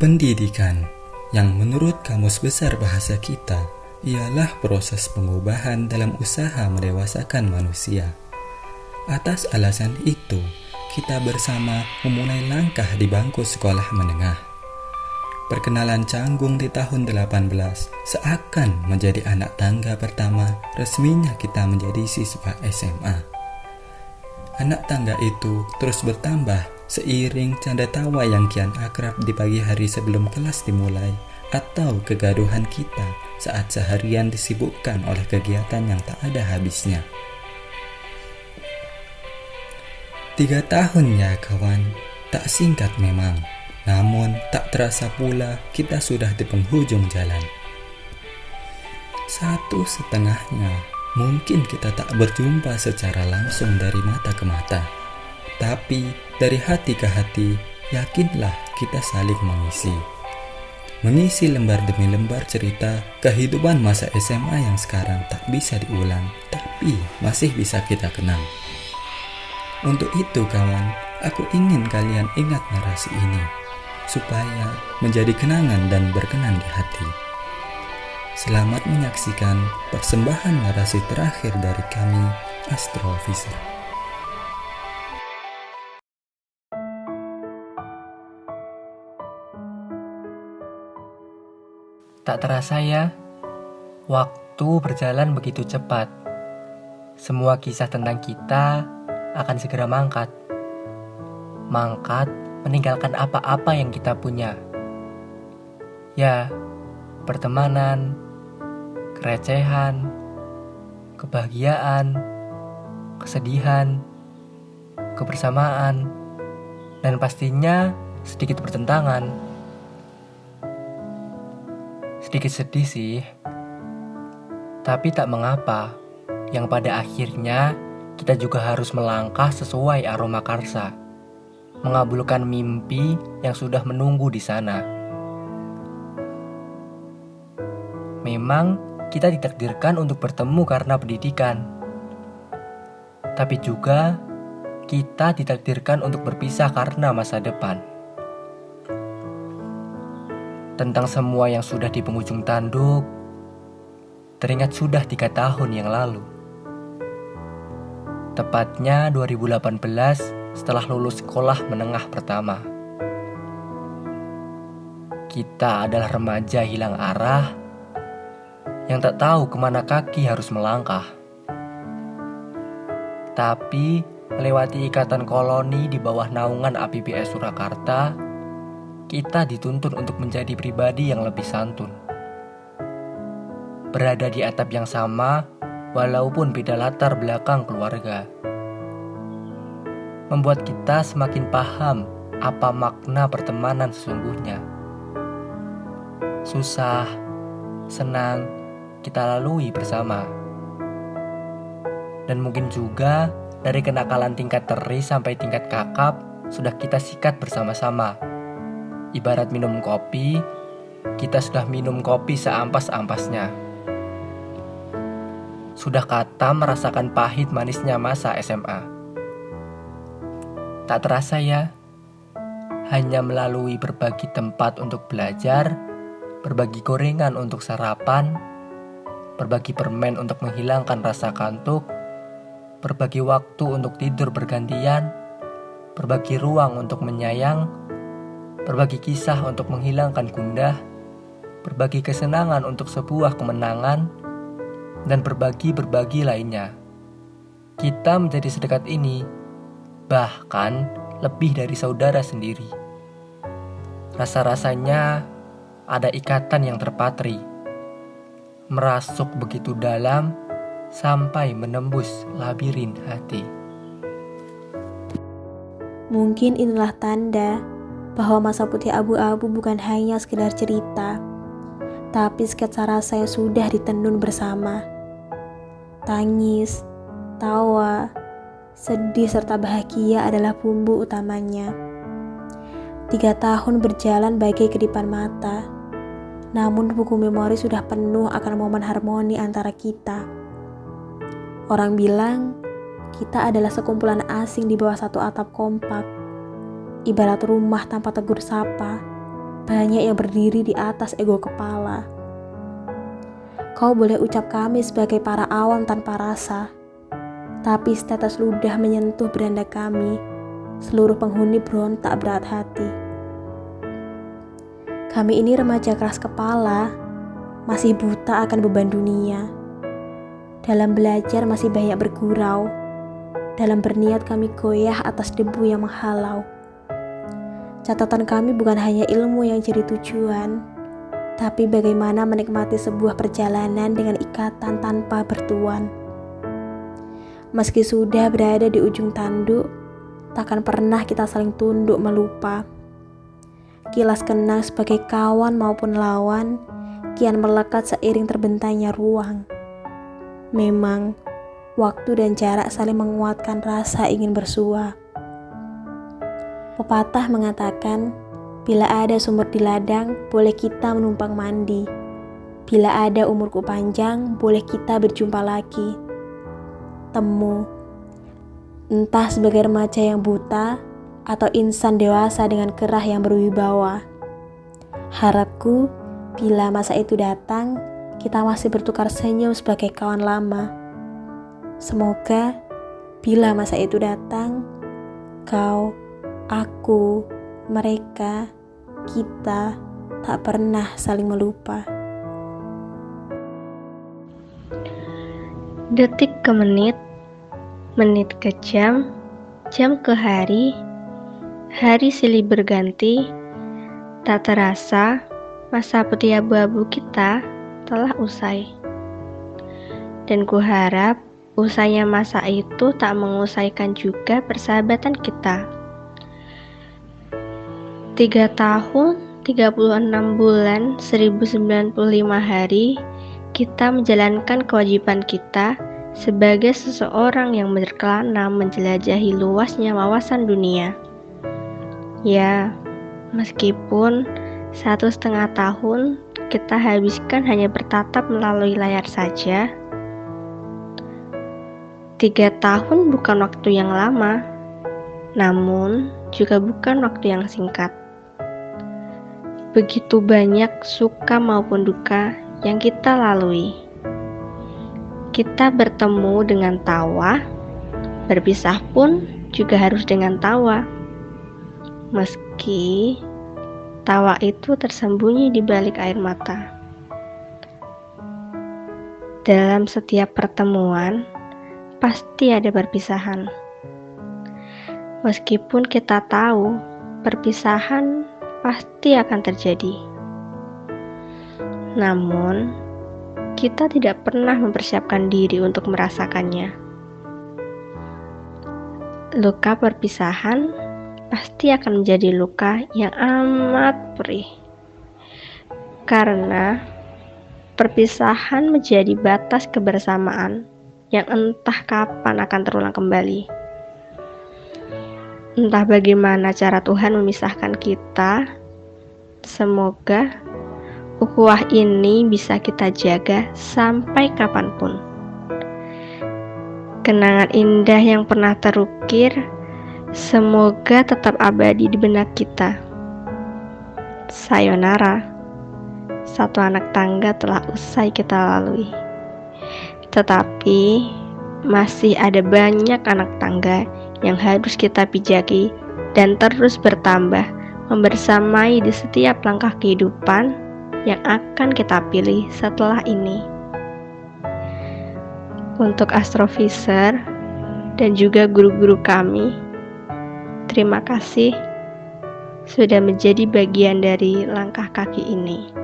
Pendidikan, yang menurut Kamus Besar Bahasa kita, ialah proses pengubahan dalam usaha mendewasakan manusia. Atas alasan itu, kita bersama memulai langkah di bangku sekolah menengah. Perkenalan canggung di tahun 18 seakan menjadi anak tangga pertama resminya kita menjadi siswa SMA. Anak tangga itu terus bertambah seiring canda tawa yang kian akrab di pagi hari sebelum kelas dimulai atau kegaduhan kita saat seharian disibukkan oleh kegiatan yang tak ada habisnya. 3 tahun ya kawan, tak singkat memang, namun tak terasa pula kita sudah di penghujung jalan. 1,5 mungkin kita tak berjumpa secara langsung dari mata ke mata, tapi dari hati ke hati, yakinlah kita saling mengisi lembar demi lembar cerita kehidupan masa SMA yang sekarang tak bisa diulang, tapi masih bisa kita kenang. Untuk itu kawan, aku ingin kalian ingat narasi ini, supaya menjadi kenangan dan berkenan di hati. Selamat menyaksikan persembahan narasi terakhir dari kami, Astrovisor. Tak terasa ya, waktu berjalan begitu cepat. Semua kisah tentang kita akan segera mangkat. Mangkat meninggalkan apa-apa yang kita punya. Ya, pertemanan, kerecehan, kebahagiaan, kesedihan, kebersamaan, dan pastinya sedikit bertentangan. Sedikit sedih sih, tapi tak mengapa, yang pada akhirnya kita juga harus melangkah sesuai aroma karsa, mengabulkan mimpi yang sudah menunggu di sana. Memang kita ditakdirkan untuk bertemu karena pendidikan, tapi juga kita ditakdirkan untuk berpisah karena masa depan. Tentang semua yang sudah di penghujung tanduk, teringat sudah 3 tahun yang lalu. Tepatnya 2018 setelah lulus sekolah menengah pertama. Kita adalah remaja hilang arah yang tak tahu kemana kaki harus melangkah. Tapi melewati ikatan koloni di bawah naungan APBS Surakarta, kita dituntun untuk menjadi pribadi yang lebih santun. Berada di atap yang sama, walaupun beda latar belakang keluarga. Membuat kita semakin paham apa makna pertemanan sesungguhnya. Susah, senang, kita lalui bersama. Dan mungkin juga dari kenakalan tingkat teri sampai tingkat kakap sudah kita sikat bersama-sama. Ibarat minum kopi, kita sudah minum kopi seampas-ampasnya. Sudah kata merasakan pahit manisnya masa SMA. Tak terasa ya, hanya melalui berbagi tempat untuk belajar, berbagi gorengan untuk sarapan, berbagi permen untuk menghilangkan rasa kantuk, berbagi waktu untuk tidur bergantian, berbagi ruang untuk menyayang, berbagi kisah untuk menghilangkan gundah, berbagi kesenangan untuk sebuah kemenangan, dan berbagi lainnya. Kita menjadi sedekat ini, bahkan lebih dari saudara sendiri. Rasa-rasanya ada ikatan yang terpatri, merasuk begitu dalam sampai menembus labirin hati. Mungkin inilah tanda bahwa masa putih abu-abu bukan hanya sekedar cerita, tapi sketsa rasa yang sudah ditenun bersama. Tangis, tawa, sedih serta bahagia adalah bumbu utamanya. 3 tahun berjalan bagai kedipan mata, namun buku memori sudah penuh akan momen harmoni antara kita. Orang bilang kita adalah sekumpulan asing di bawah satu atap kompak, ibarat rumah tanpa tegur sapa, banyak yang berdiri di atas ego kepala. Kau boleh ucap kami sebagai para awam tanpa rasa, tapi setetes ludah menyentuh beranda kami, seluruh penghuni berontak berat hati. Kami ini remaja keras kepala, masih buta akan beban dunia. Dalam belajar masih banyak bergurau, dalam berniat kami goyah atas debu yang menghalau. Catatan kami bukan hanya ilmu yang jadi tujuan, tapi bagaimana menikmati sebuah perjalanan dengan ikatan tanpa bertuan. Meski sudah berada di ujung tanduk, takkan pernah kita saling tunduk melupa. Kilas kenang sebagai kawan maupun lawan, kian melekat seiring terbentangnya ruang. Memang, waktu dan jarak saling menguatkan rasa ingin bersua. Pepatah mengatakan, bila ada sumur di ladang, boleh kita menumpang mandi. Bila ada umurku panjang, boleh kita berjumpa lagi. Temu, entah sebagai remaja yang buta, atau insan dewasa dengan kerah yang berwibawa. Harapku, bila masa itu datang, kita masih bertukar senyum sebagai kawan lama. Semoga, bila masa itu datang, kau, aku, mereka, kita tak pernah saling melupa. Detik ke menit, menit ke jam, jam ke hari, hari silih berganti, tak terasa masa putih abu-abu kita telah usai. Dan kuharap usainya masa itu tak mengusaikan juga persahabatan kita. 3 tahun, 36 bulan, 1095 hari, kita menjalankan kewajiban kita sebagai seseorang yang berkelana menjelajahi luasnya wawasan dunia. Ya, meskipun 1,5 tahun kita habiskan hanya bertatap melalui layar saja, 3 tahun bukan waktu yang lama, namun juga bukan waktu yang singkat. Begitu banyak suka maupun duka yang kita lalui. Kita bertemu dengan tawa, berpisah pun juga harus dengan tawa. Meski tawa itu tersembunyi di balik air mata. Dalam setiap pertemuan, pasti ada perpisahan. Meskipun kita tahu perpisahan pasti akan terjadi. Namun, kita tidak pernah mempersiapkan diri untuk merasakannya. Luka perpisahan pasti akan menjadi luka yang amat perih. Karena perpisahan menjadi batas kebersamaan yang entah kapan akan terulang kembali. Entah bagaimana cara Tuhan memisahkan kita, semoga ukhuwah ini bisa kita jaga sampai kapanpun. Kenangan indah yang pernah terukir, semoga tetap abadi di benak kita. Sayonara, satu anak tangga telah usai kita lalui. Tetapi masih ada banyak anak tangga yang harus kita pijaki dan terus bertambah, membersamai di setiap langkah kehidupan yang akan kita pilih setelah ini. Untuk astrofiser dan juga guru-guru kami, terima kasih sudah menjadi bagian dari langkah kaki ini.